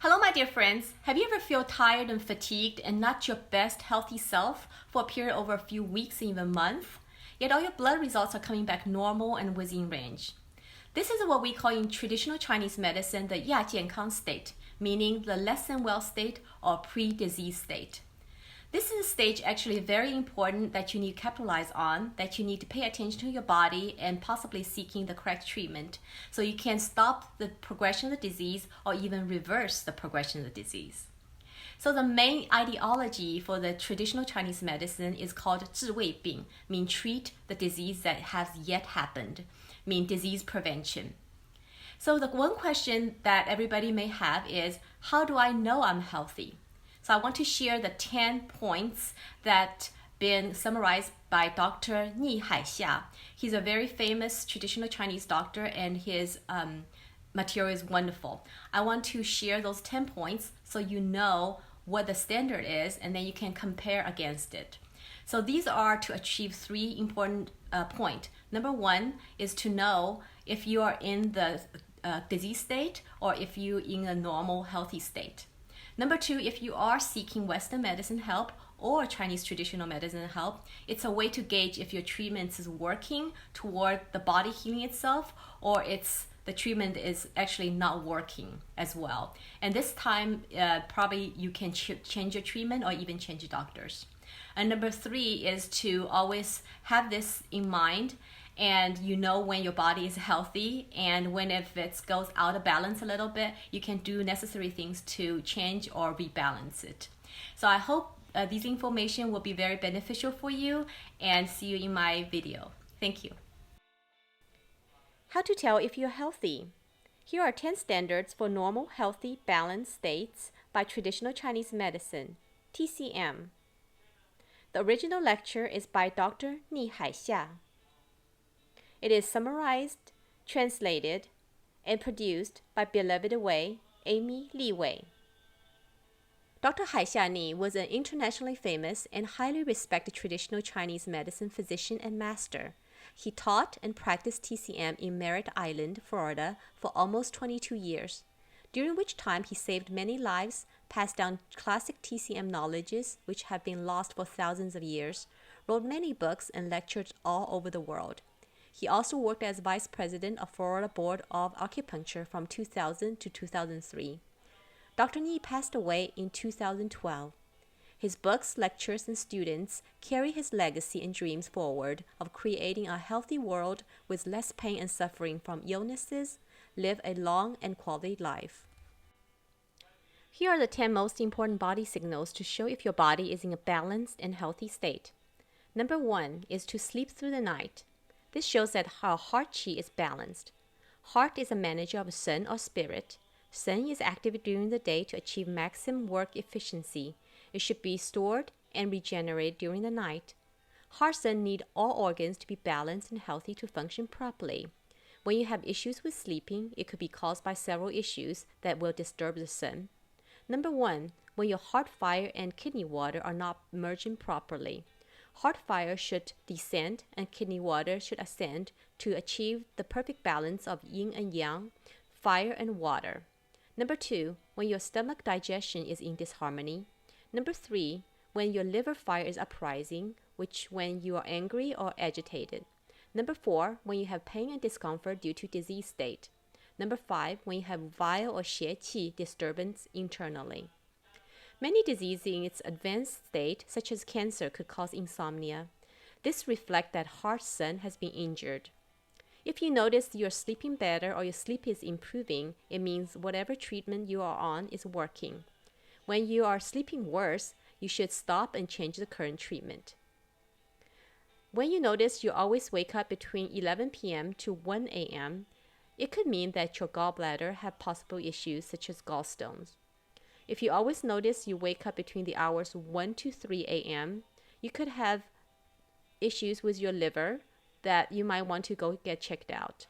Hello, my dear friends. Have you ever felt tired and fatigued and not your best healthy self for a period over a few weeks, even months? Yet all your blood results are coming back normal and within range. This is what we call in traditional Chinese medicine the 亚健康 state, meaning the less than well state or pre-disease state. This is a stage actually very important that you need to capitalize on, that you need to pay attention to your body and possibly seeking the correct treatment so you can stop the progression of the disease or even reverse the progression of the disease. So the main ideology for the traditional Chinese medicine is called 治未病, mean treat the disease that has yet happened, mean disease prevention. So the one question that everybody may have is, how do I know I'm healthy? So I want to share the 10 points that been summarized by Dr. Ni Hai-Xia. He's a very famous traditional Chinese doctor and his material is wonderful. I want to share those 10 points so you know what the standard is and then you can compare against it. So these are to achieve 3 important points. Number 1 is to know if you are in the disease state or if you're in a normal healthy state. Number 2, if you are seeking Western medicine help or Chinese traditional medicine help, it's a way to gauge if your treatment is working toward the body healing itself or the treatment is actually not working as well. And this time, probably you can change your treatment or even change your doctors. And number 3 is to always have this in mind, and you know when your body is healthy and when if it goes out of balance a little bit, you can do necessary things to change or rebalance it. So I hope this information will be very beneficial for you, and see you in my video. Thank you. How to tell if you're healthy. Here are 10 standards for normal, healthy, balanced states by traditional Chinese medicine, TCM. The original lecture is by Dr. Ni Hai-Xia. It is summarized, translated, and produced by beloved Wei, Amy Li Wei. Dr. Hai-Xia Ni was an internationally famous and highly respected traditional Chinese medicine physician and master. He taught and practiced TCM in Merritt Island, Florida, for almost 22 years, during which time he saved many lives, passed down classic TCM knowledges which have been lost for thousands of years, wrote many books, and lectured all over the world. He also worked as vice president of Florida Board of Acupuncture from 2000 to 2003. Dr. Ni passed away in 2012. His books, lectures, and students carry his legacy and dreams forward of creating a healthy world with less pain and suffering from illnesses, live a long and quality life. Here are the 10 most important body signals to show if your body is in a balanced and healthy state. Number 1 is to sleep through the night. This shows that our heart qi is balanced. Heart is a manager of sun or spirit. Sun is active during the day to achieve maximum work efficiency. It should be stored and regenerated during the night. Heart sun need all organs to be balanced and healthy to function properly. When you have issues with sleeping, it could be caused by several issues that will disturb the sun. Number 1, when your heart fire and kidney water are not merging properly. Heart fire should descend and kidney water should ascend to achieve the perfect balance of yin and yang, fire and water. Number 2, when your stomach digestion is in disharmony. Number 3, when your liver fire is uprising, which when you are angry or agitated. Number 4, when you have pain and discomfort due to disease state. Number 5, when you have vile or 邪气 disturbance internally. Many diseases in its advanced state, such as cancer, could cause insomnia. This reflects that heart sun has been injured. If you notice you're sleeping better or your sleep is improving, it means whatever treatment you are on is working. When you are sleeping worse, you should stop and change the current treatment. When you notice you always wake up between 11 p.m. to 1 a.m., it could mean that your gallbladder have possible issues such as gallstones. If you always notice you wake up between the hours 1 to 3 a.m., you could have issues with your liver that you might want to go get checked out.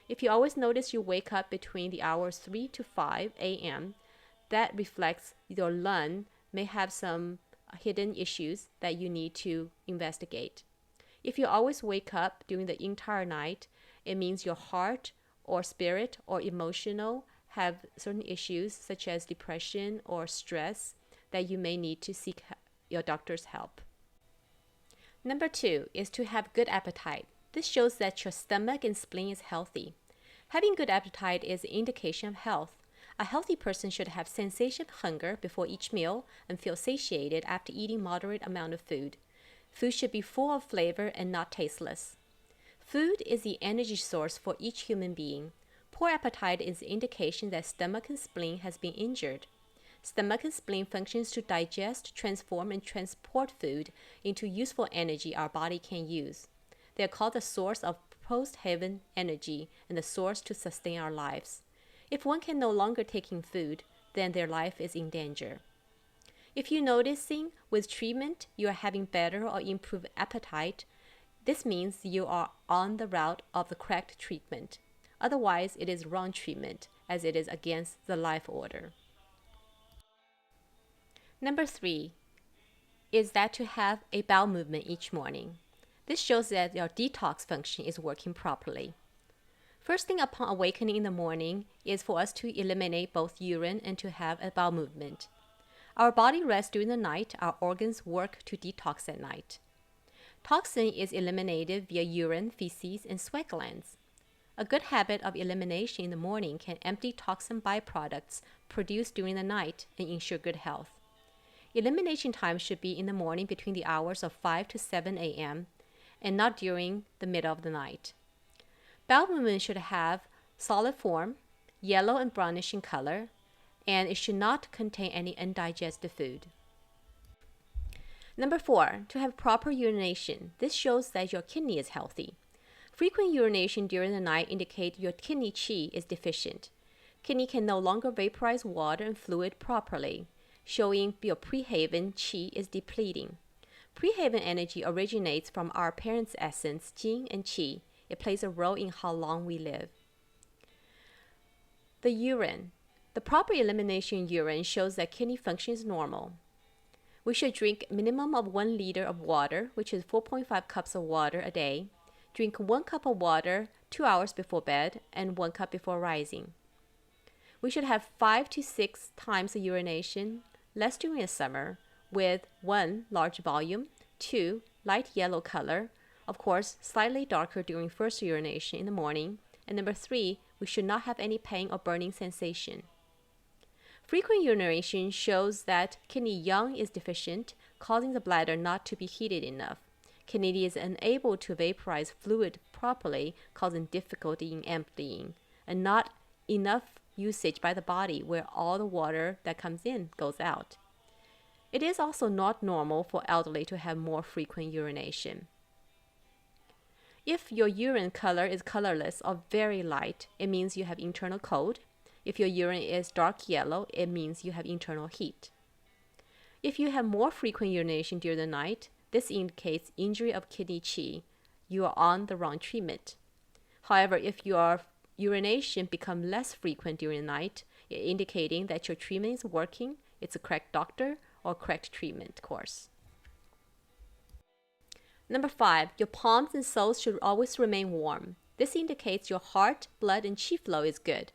If you always notice you wake up between the hours 3 to 5 a.m., that reflects your lung may have some hidden issues that you need to investigate. If you always wake up during the entire night, it means your heart or spirit or emotional have certain issues such as depression or stress that you may need to seek your doctor's help. Number 2 is to have good appetite. This shows that your stomach and spleen is healthy. Having good appetite is an indication of health. A healthy person should have sensation of hunger before each meal and feel satiated after eating moderate amount of food. Food should be full of flavor and not tasteless. Food is the energy source for each human being. Poor appetite is an indication that stomach and spleen has been injured. Stomach and spleen functions to digest, transform, and transport food into useful energy our body can use. They are called the source of post-heaven energy and the source to sustain our lives. If one can no longer take in food, then their life is in danger. If you're noticing with treatment you are having better or improved appetite, this means you are on the route of the correct treatment. Otherwise, it is wrong treatment, as it is against the life order. Number 3 is that to have a bowel movement each morning. This shows that your detox function is working properly. First thing upon awakening in the morning is for us to eliminate both urine and to have a bowel movement. Our body rests during the night, our organs work to detox at night. Toxin is eliminated via urine, feces, and sweat glands. A good habit of elimination in the morning can empty toxin byproducts produced during the night and ensure good health. Elimination time should be in the morning between the hours of 5 to 7 a.m. and not during the middle of the night. Bowel movement should have solid form, yellow and brownish in color, and it should not contain any undigested food. Number 4, to have proper urination. This shows that your kidney is healthy. Frequent urination during the night indicates your kidney qi is deficient. Kidney can no longer vaporize water and fluid properly, showing your prehaven qi is depleting. Prehaven energy originates from our parents' essence, Jing and Qi. It plays a role in how long we live. The urine. The proper elimination in urine shows that kidney function is normal. We should drink minimum of 1 liter of water, which is 4.5 cups of water a day. Drink 1 cup of water 2 hours before bed and 1 cup before rising. We should have 5 to 6 times the urination, less during the summer, with 1, large volume, 2, light yellow color, of course, slightly darker during first urination in the morning, and number 3, we should not have any pain or burning sensation. Frequent urination shows that kidney yang is deficient, causing the bladder not to be heated enough. Kidney is unable to vaporize fluid properly, causing difficulty in emptying, and not enough usage by the body where all the water that comes in goes out. It is also not normal for elderly to have more frequent urination. If your urine color is colorless or very light, it means you have internal cold. If your urine is dark yellow, it means you have internal heat. If you have more frequent urination during the night, this indicates injury of kidney qi. You are on the wrong treatment. However, if your urination becomes less frequent during the night, indicating that your treatment is working, it's a correct doctor or correct treatment course. Number 5, your palms and soles should always remain warm. This indicates your heart, blood, and qi flow is good.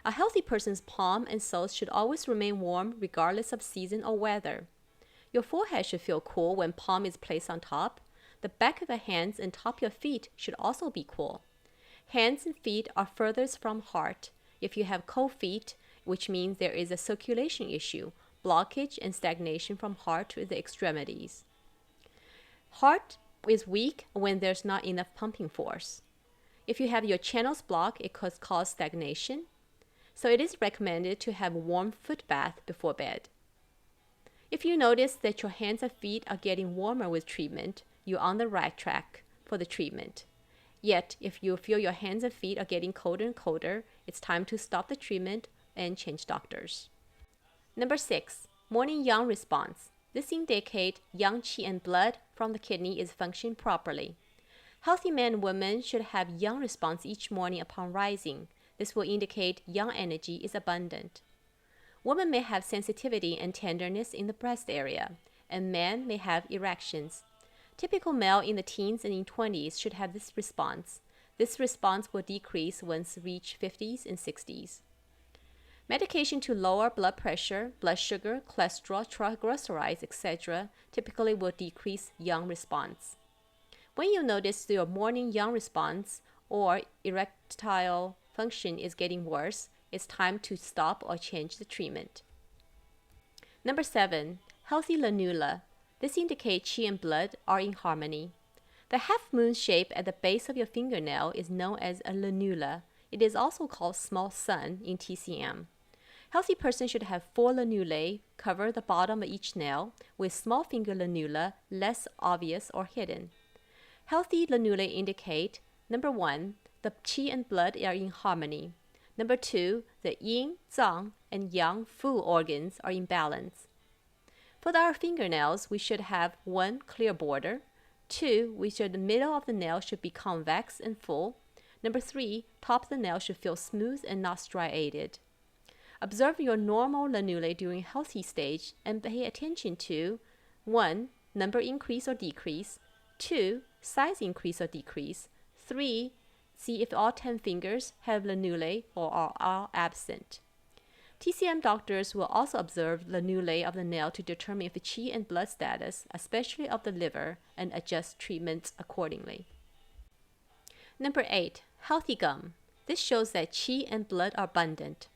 A healthy person's palm and soles should always remain warm regardless of season or weather. Your forehead should feel cool when palm is placed on top. The back of the hands and top of your feet should also be cool. Hands and feet are furthest from heart. If you have cold feet, which means there is a circulation issue, blockage and stagnation from heart to the extremities. Heart is weak when there's not enough pumping force. If you have your channels blocked, it could cause stagnation. So it is recommended to have a warm foot bath before bed. If you notice that your hands and feet are getting warmer with treatment, you're on the right track for the treatment. Yet, if you feel your hands and feet are getting colder and colder, it's time to stop the treatment and change doctors. Number 6, morning yang response. This indicates yang qi and blood from the kidney is functioning properly. Healthy men and women should have yang response each morning upon rising. This will indicate yang energy is abundant. Women may have sensitivity and tenderness in the breast area, and men may have erections. Typical male in the teens and in 20s should have this response. This response will decrease once reach 50s and 60s. Medication to lower blood pressure, blood sugar, cholesterol, triglycerides, etc. typically will decrease yang response. When you notice your morning yang response or erectile function is getting worse, it's time to stop or change the treatment. Number 7. Healthy lanula. This indicates qi and blood are in harmony. The half-moon shape at the base of your fingernail is known as a lanula. It is also called small sun in TCM. Healthy person should have 4 lanulae cover the bottom of each nail, with small finger lanula less obvious or hidden. Healthy lanulae indicate, number 1, the qi and blood are in harmony. Number 2, the yin, zang, and yang, fu organs are in balance. For our fingernails, we should have 1, clear border. 2, the middle of the nail should be convex and full. Number 3, top of the nail should feel smooth and not striated. Observe your normal lanulae during healthy stage and pay attention to 1, number increase or decrease. 2, size increase or decrease. 3, see if all 10 fingers have lanulae or are all absent. TCM doctors will also observe lanulae of the nail to determine if the qi and blood status, especially of the liver, and adjust treatments accordingly. Number 8. Healthy gum. This shows that qi and blood are abundant.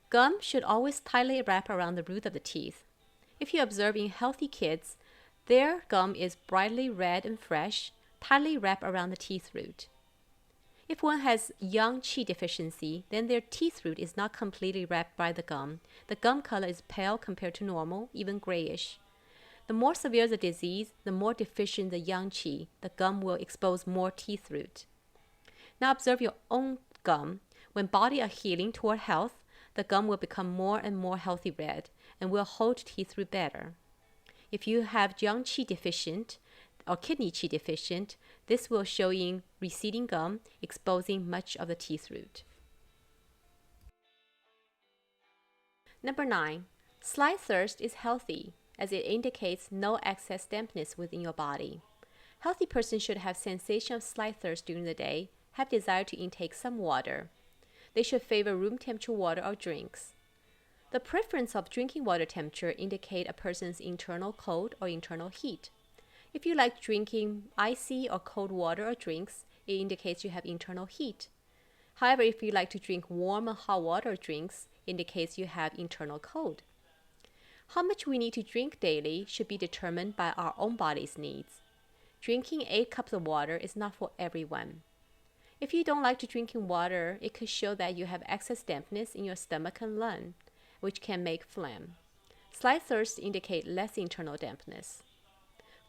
Gum should always tightly wrap around the root of the teeth. If you observe in healthy kids, their gum is brightly red and fresh, tightly wrapped around the teeth root. If one has yang qi deficiency, then their teeth root is not completely wrapped by the gum. The gum color is pale compared to normal, even grayish. The more severe the disease, the more deficient the yang qi. The gum will expose more teeth root. Now observe your own gum. When body are healing toward health, the gum will become more and more healthy red and will hold teeth root better. If you have yang qi deficient or kidney qi deficient, this will show in receding gum, exposing much of the teeth root. Number 9. Slight thirst is healthy, as it indicates no excess dampness within your body. Healthy person should have sensation of slight thirst during the day, have desire to intake some water. They should favor room temperature water or drinks. The preference of drinking water temperature indicate a person's internal cold or internal heat. If you like drinking icy or cold water or drinks, it indicates you have internal heat. However, if you like to drink warm or hot water or drinks, it indicates you have internal cold. How much we need to drink daily should be determined by our own body's needs. Drinking 8 cups of water is not for everyone. If you don't like to drinking water, it could show that you have excess dampness in your stomach and lung, which can make phlegm. Slight thirst indicate less internal dampness.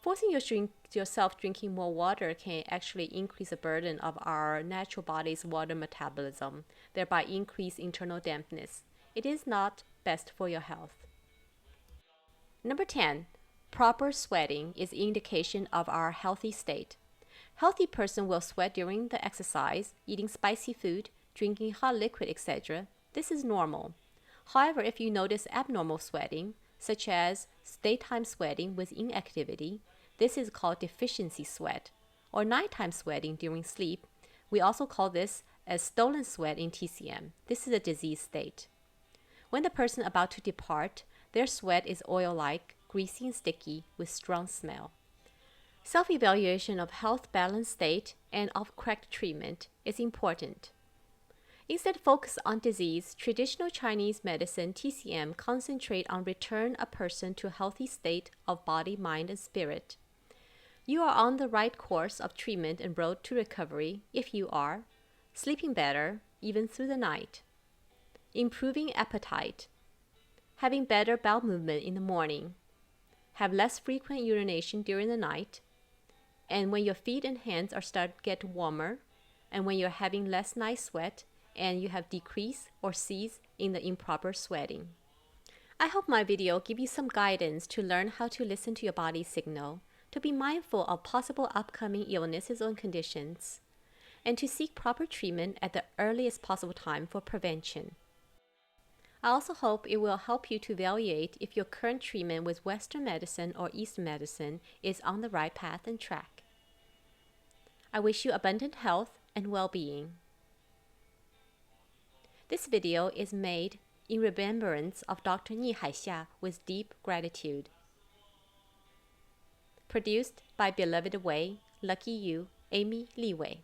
Forcing yourself drinking more water can actually increase the burden of our natural body's water metabolism, thereby increase internal dampness. It is not best for your health. Number 10. Proper sweating is indication of our healthy state. Healthy person will sweat during the exercise, eating spicy food, drinking hot liquid, etc. This is normal. However, if you notice abnormal sweating, such as daytime sweating with inactivity, this is called deficiency sweat, or nighttime sweating during sleep. We also call this as stolen sweat in TCM. This is a disease state. When the person about to depart, their sweat is oil-like, greasy and sticky with strong smell. Self-evaluation of health balance state and of correct treatment is important. Instead of focus on disease, traditional Chinese medicine TCM concentrate on return a person to a healthy state of body, mind, and spirit. You are on the right course of treatment and road to recovery if you are sleeping better, even through the night, improving appetite, having better bowel movement in the morning, have less frequent urination during the night, and when your feet and hands are starting to get warmer, and when you're having less night sweat, and you have decrease or cease in the improper sweating. I hope my video give you some guidance to learn how to listen to your body's signal, to be mindful of possible upcoming illnesses or conditions, and to seek proper treatment at the earliest possible time for prevention. I also hope it will help you to evaluate if your current treatment with Western medicine or Eastern medicine is on the right path and track. I wish you abundant health and well-being. This video is made in remembrance of Dr. Ni Hai-Xia with deep gratitude. Produced by Beloved Wei, Lucky You, Amy Li Wei.